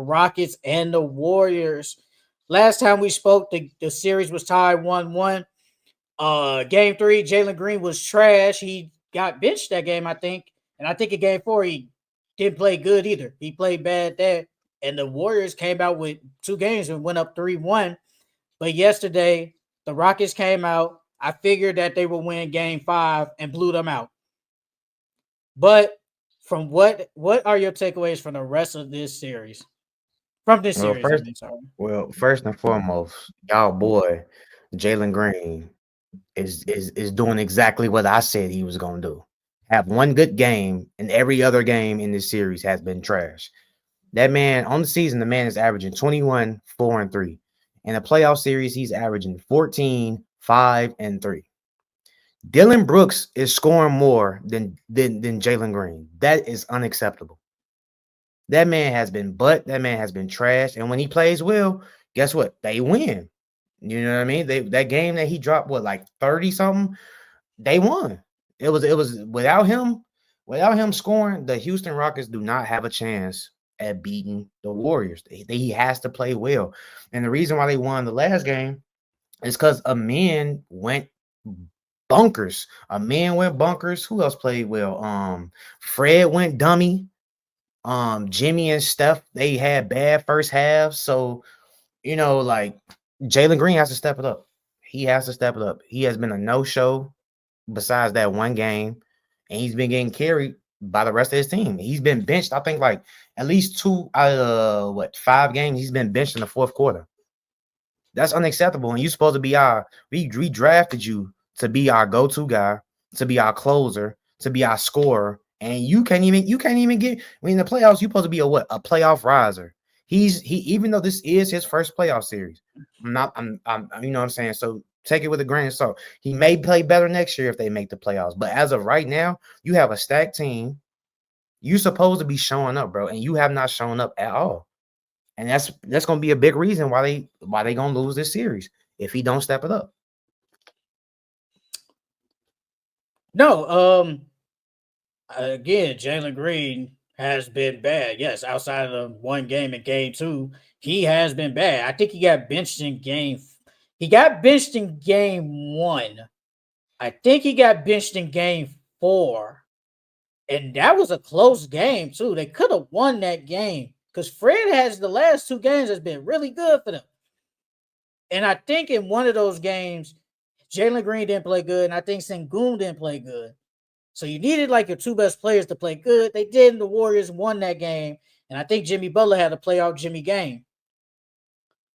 Rockets and the Warriors. Last time we spoke, the series was tied 1-1. Game 3, Jalen Green was trash. He got benched that game, I think. And I think in game 4, he didn't play good either. He played bad there. And the Warriors came out with 2 games and went up 3-1. But yesterday, the Rockets came out. I figured that they would win game 5 and blew them out. But from what are your takeaways from the rest of this series? From this Well, series, I first, mean, sorry. first and foremost, y'all boy, Jalen Green is doing exactly what I said he was gonna do. Have one good game, and every other game in this series has been trash. That man on the season, the man is averaging 21, 4, and 3. In a playoff series, he's averaging 14, 5, and 3. Dylan Brooks is scoring more than Jalen Green. That is unacceptable. That man has been that man has been trash. And when he plays well, guess what? They win. You know what I mean? That game that he dropped, what, like 30 something, they won. It was without him scoring, the Houston Rockets do not have a chance at beating the Warriors. He has to play well. And the reason why they won the last game is because a man went bunkers. A man went bunkers. Who else played well? Fred went dummy. Jimmy and Steph, they had bad first halves. So, like Jalen Green has to step it up. He has to step it up. He has been a no-show besides that one game, and he's been getting carried by the rest of his team. He's been benched, I think, like at least 2 out of 5 games. He's been benched in the fourth quarter. That's unacceptable. And you're supposed to be we drafted you to be our go-to guy, to be our closer, to be our scorer. And you can't even get, in the playoffs, you're supposed to be a playoff riser. He even though this is his first playoff series, I'm you know what I'm saying? So take it with a grain of salt. He may play better next year if they make the playoffs. But as of right now, you have a stacked team. You're supposed to be showing up, bro, and you have not shown up at all. And that's gonna be a big reason why they gonna lose this series if he don't step it up. No, again, Jalen Green has been bad. Yes, outside of the one game in game 2, he has been bad. I think he got benched in game 1. I think he got benched in game 4. And that was a close game too. They could have won that game because Fred has the last 2 games has been really good for them. And I think in one of those games, Jalen Green didn't play good, and I think Sengun didn't play good. So you needed like your 2 best players to play good. They did, and the Warriors won that game. And I think Jimmy Butler had a playoff Jimmy game.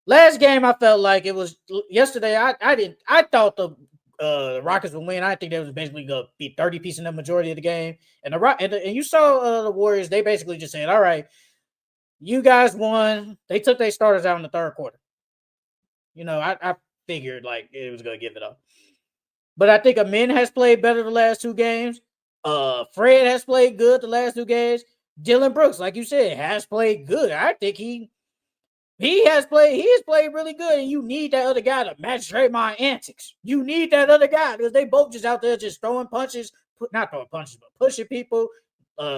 Last game, I felt like it was yesterday. I thought the Rockets would win. I think they was basically gonna be 30-piece in the majority of the game. And and you saw the Warriors. They basically just said, "All right, you guys won." They took their starters out in the third quarter. I figured like it was gonna give it up. But I think Amin has played better the last 2 games. Fred has played good the last 2 games. Dylan Brooks, like you said, has played good. I think he has played really good, and you need that other guy to match Draymond antics. You need that other guy because they both just out there just throwing punches, not throwing punches, but pushing people,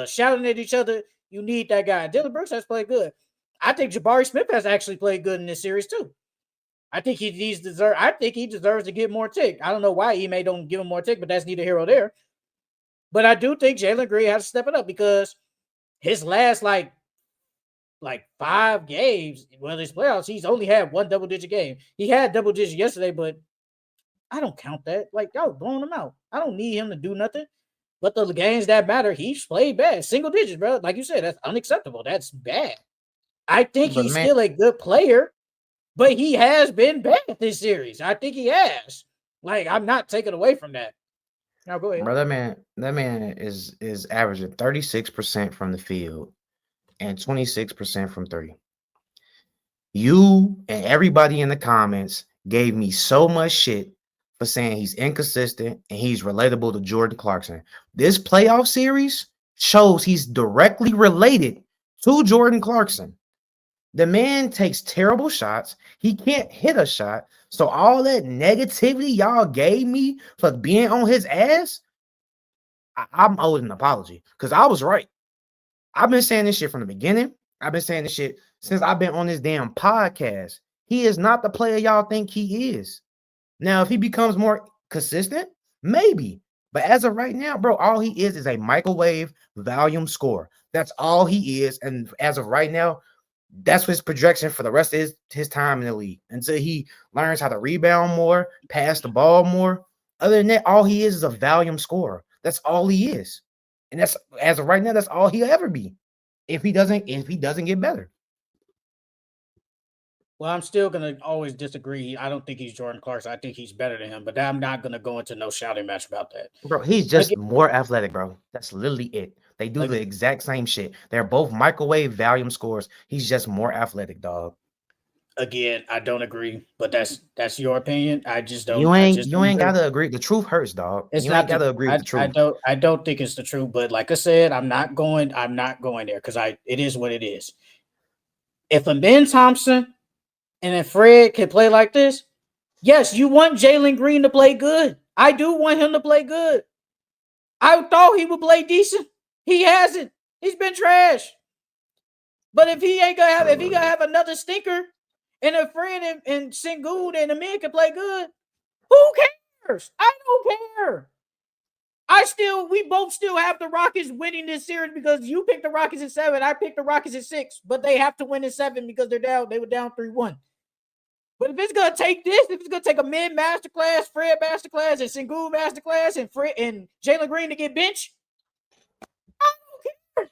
shouting at each other. You need that guy. Dylan Brooks has played good. I think Jabari Smith has actually played good in this series too. I think he deserves to get more tick. I don't know why Ime don't give him more tick, but that's neither here or there. But I do think Jalen Green has to step it up because his last like 5 games, well, his playoffs, he's only had 1 double-digit game. He had double-digit yesterday, but I don't count that. Like, y'all blowing him out. I don't need him to do nothing. But the games that matter, he's played bad. Single digits, bro. Like you said, that's unacceptable. That's bad. I think But he's man, still a good player, but he has been bad this series. I think he has. Like, I'm not taking away from that. Now, go ahead. bro, that man is averaging 36% from the field and 26% from 3. You and everybody in the comments gave me so much shit for saying he's inconsistent and he's relatable to Jordan Clarkson. This playoff series shows he's directly related to Jordan Clarkson. The man takes terrible shots. He can't hit a shot. So all that negativity y'all gave me for being on his ass, I'm owed an apology because I was right. I've been saying this shit from the beginning. I've been saying this shit since I've been on this damn podcast. He is not the player y'all think he is. Now, if he becomes more consistent, maybe. But as of right now, bro, all he is a microwave volume scorer. That's all he is. And as of right now, that's his projection for the rest of his time in the league until he learns how to rebound more, pass the ball more. Other than that, all he is a volume scorer. That's all he is. And that's as of right now, that's all he'll ever be. If he doesn't get better. Well, I'm still gonna always disagree. I don't think he's Jordan Clarkson. I think he's better than him, but I'm not gonna go into no shouting match about that. Bro, he's Again, just more athletic, bro. That's literally it. They do the exact same shit. They're both microwave volume scores. He's just more athletic, dog. again, I don't agree, but that's your opinion. I just don't. You I ain't just you don't ain't agree. gotta agree. The truth hurts, dog. It's You ain't not the. gotta agree with the I truth. don't. I don't think it's the truth. But like I said, I'm not going. I'm not going there because I. It is what it is. If a Ben Thompson and then Fred can play like this, yes, you want Jalen Green to play good. I do want him to play good. I thought he would play decent. He hasn't. He's been trash. But if he ain't gonna have, if he Bro, gonna have another stinker, and a friend and Sengun and the men can play good, who cares? I don't care. We both still have the Rockets winning this series because you picked the Rockets in 7, I picked the Rockets in 6, but they have to win in 7 because they're down. They were down 3-1. But if it's gonna take this, if it's gonna take a mid masterclass, Fred masterclass, and Sengun masterclass, and Fred and Jalen Green to get benched, I don't care.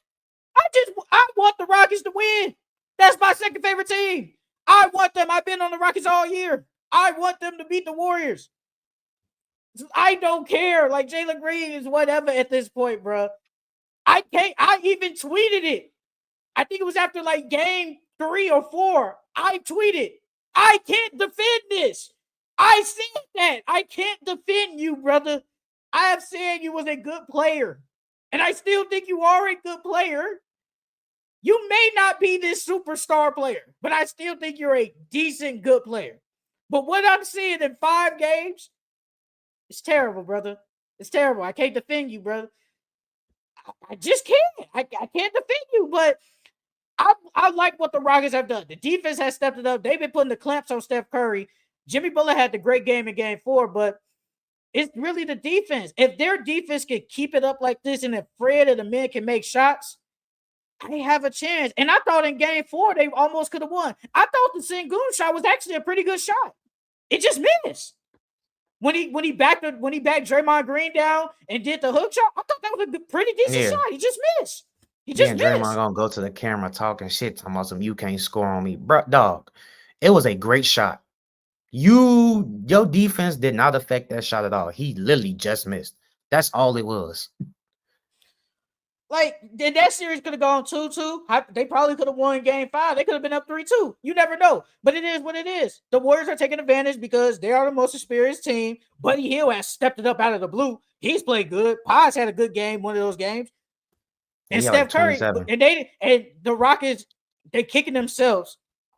I want the Rockets to win. That's my second favorite team. I want them. I've been on the Rockets all year. I want them to beat the Warriors. I don't care. Like Jalen Green is whatever at this point, bro. I can't. I even tweeted it. I think it was after like game 3 or 4. I tweeted, I can't defend this. I said that. I can't defend you, brother. I have said you was a good player. And I still think you are a good player. You may not be this superstar player, but I still think you're a decent, good player. But what I'm seeing in 5 games, it's terrible, brother. It's terrible. I can't defend you, brother. I just can't. I can't defend you, but I like what the Rockets have done. The defense has stepped it up. They've been putting the clamps on Steph Curry. Jimmy Butler had the great game in game 4, but it's really the defense. If their defense can keep it up like this and if Fred and the men can make shots, they have a chance. And I thought in game 4, they almost could have won. I thought the Sengun shot was actually a pretty good shot. It just missed. When he backed Draymond Green down and did the hook shot, I thought that was a pretty decent yeah. shot. He just missed. He just Then Draymond missed. gonna go to the camera talking shit, talking about some you can't score on me. Bro, dog. It was a great shot. Your defense did not affect that shot at all. He literally just missed. That's all it was. Like, then that series could have gone 2-2. They probably could have won game 5. They could have been up 3-2. You never know. But it is what it is. The Warriors are taking advantage because they are the most experienced team. Buddy Hield has stepped it up out of the blue. He's played good. Paz had a good game, one of those games. And He had like Steph Curry, 27. and the Rockets, they kicking themselves.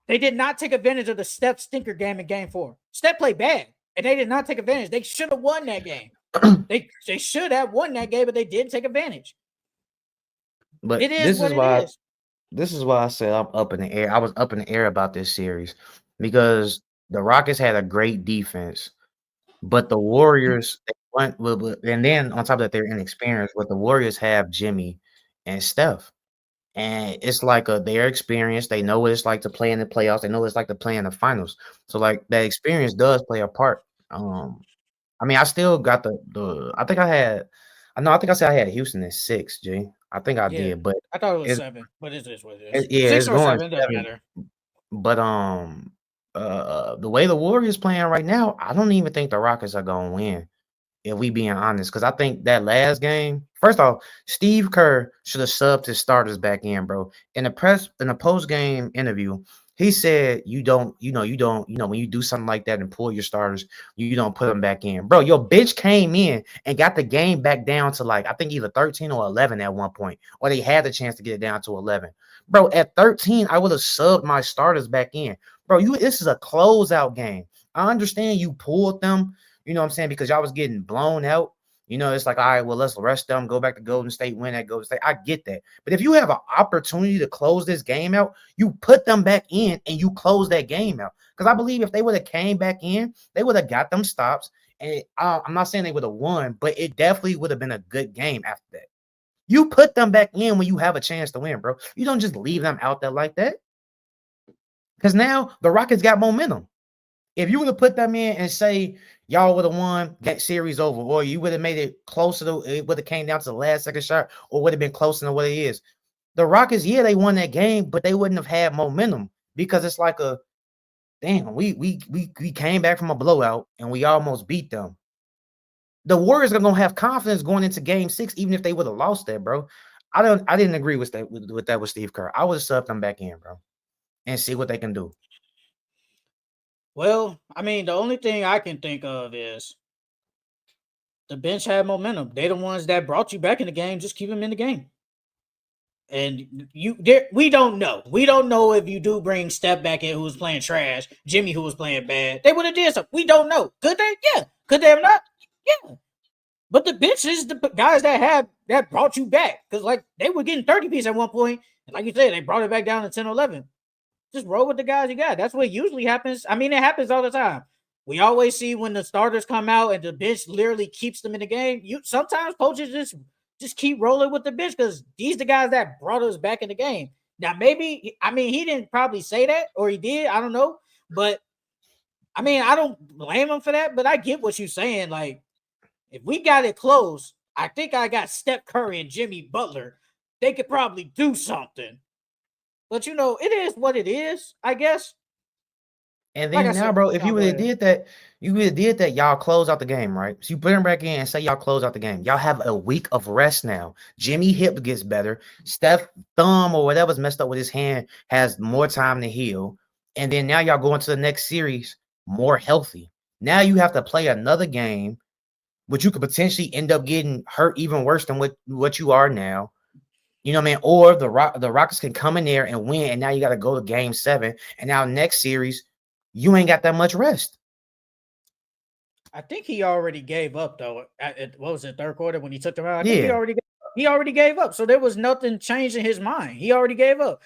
They did not take advantage of the Steph stinker game in game 4. Steph played bad, and they did not take advantage. They should have won that game. they should have won that game, but they didn't take advantage. But It is what it is. this is why I said I'm up in the air. I was up in the air about this series because the Rockets had a great defense, but the Warriors they went and then on top of that they're inexperienced. But the Warriors have Jimmy and Steph. And it's like they're experienced. They know what it's like to play in the playoffs. They know what it's like to play in the finals. So like that experience does play a part. I mean, I still got the. I think I had. I think I said I had Houston at 6. G. I think I Yeah, did, but I thought it was it's 7, but it is what it is. yeah, it's 6 or going 7 doesn't 7. matter. But the way the Warriors playing right now, I don't even think the Rockets are gonna win. If we being honest, because I think that last game, first off, Steve Kerr should have subbed his starters back in, bro. In the post game interview, he said when you do something like that and pull your starters, you don't put them back in, bro. Your bitch came in and got the game back down to like I think either 13 or 11 at one point, or they had the chance to get it down to 11, bro. At 13, I would have subbed my starters back in, bro. This is a closeout game. I understand you pulled them. You know what I'm saying? Because y'all was getting blown out. You know, it's like, all right, well, let's rest them, go back to Golden State, win at Golden State. I get that. But if you have an opportunity to close this game out, you put them back in and you close that game out. Because I believe if they would have came back in, they would have got them stops. And I'm not saying they would have won, but it definitely would have been a good game after that. You put them back in when you have a chance to win, bro. You don't just leave them out there like that. Because now the Rockets got momentum. If you would have put them in and say y'all would have won that series over, or you would have made it closer to it would have came down to the last second shot, or would have been closer than what it is. The Rockets, yeah, they won that game, but they wouldn't have had momentum because it's like a damn, we came back from a blowout and we almost beat them. The Warriors are gonna have confidence going into game 6, even if they would have lost that, bro. I didn't agree with that with Steve Kerr. I would have subbed them back in, bro, and see what they can do. Well, I mean, the only thing I can think of is the bench had momentum. They the ones that brought you back in the game. Just keep them in the game. And we don't know. We don't know if you do bring Steph back in, who was playing trash, Jimmy, who was playing bad. They would have did something. We don't know. Could they? Yeah. Could they have not? Yeah. But the bench is the guys that brought you back, because like they were getting 30 piece at one point, and like you said, they brought it back down to 10, 11. Just roll with the guys you got. That's what usually happens. I mean, it happens all the time. We always see when the starters come out and the bench literally keeps them in the game. Sometimes coaches just keep rolling with the bench because these the guys that brought us back in the game. Now, maybe I mean he didn't probably say that, or he did. I don't know, but I mean I don't blame him for that. But I get what you're saying. Like if we got it close, I think I got Steph Curry and Jimmy Butler. They could probably do something. But you know, it is what it is, I guess. And Like I then now, said, bro, if no, you go would have ahead. did that, y'all close out the game, right? So you put him back in and say y'all close out the game. Y'all have a week of rest now. Jimmy hip gets better. Steph thumb or whatever's messed up with his hand has more time to heal. And then now y'all go into the next series more healthy. Now you have to play another game, which you could potentially end up getting hurt even worse than what you are now. You know what I mean? Or the Rockets can come in there and win, and now you got to go to game 7. And now next series, you ain't got that much rest. I think he already gave up though. What was it, third quarter when he took them out? I think Yeah, he already gave up. So there was nothing changing his mind. He already gave up.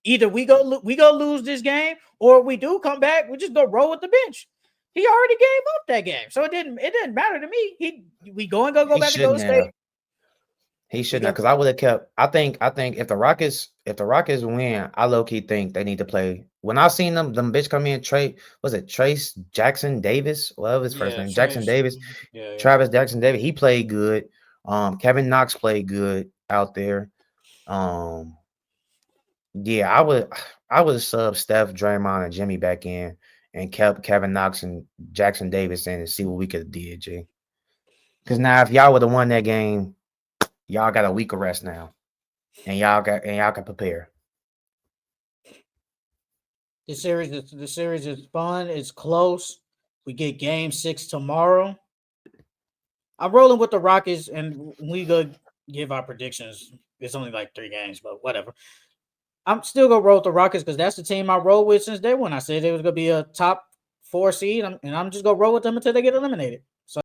Either we go lose this game, or we do come back. We just go roll with the bench. He already gave up that game, so it didn't matter to me. We go he back to Golden shouldn't State. have. He We shouldn't have go. because I would have kept. I think if the Rockets win, I low key think they need to play. When I seen them bitch come in, was it Trace Jackson Davis? Whatever his first Yeah, name, Jackson Trace. Davis, Yeah. Travis Jackson Davis. He played good. Kevin Knox played good out there. Um, yeah, I would sub Steph, Draymond, and Jimmy back in and kept Kevin Knox and Jackson Davis in and see what we could have did, G. Because now if y'all would have won that game, y'all got a week of rest now. And y'all can prepare. The series is fun. It's close. We get game 6 tomorrow. I'm rolling with the Rockets, and we go give our predictions. It's only like 3 games, but whatever. I'm still gonna roll with the Rockets because that's the team I rolled with since day one. I said they was gonna be a top 4 seed, and I'm just gonna roll with them until they get eliminated.